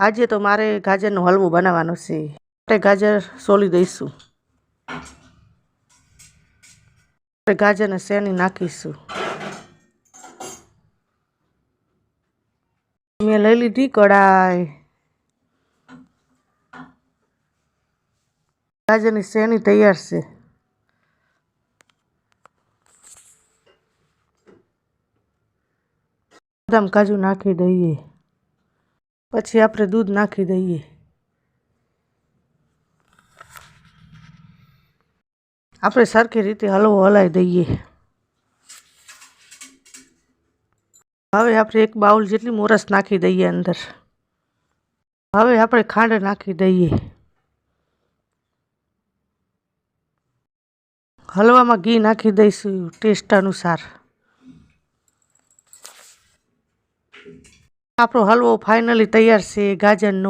આજે તો મારે ગાજરનો હલવો બનાવવાનો છે. આપણે ગાજર સોલી દઈશું. આપણે ગાજરને શેની નાખીશું. મેં લઈ લીધી કઢાઈ. ગાજરની શેની તૈયાર છે. બદામ કાજુ નાખી દઈએ. પછી આપણે દૂધ નાખી દઈએ. આપણે સરખી રીતે હલવો હલાવી દઈએ. હવે આપણે એક બાઉલ જેટલી મોરસ નાખી દઈએ અંદર. હવે આપણે ખાંડ નાખી દઈએ. હલવામાં ઘી નાખી દઈશું ટેસ્ટ અનુસાર. આપણો હલવો ફાઇનલી તૈયાર છે ગાજરનો.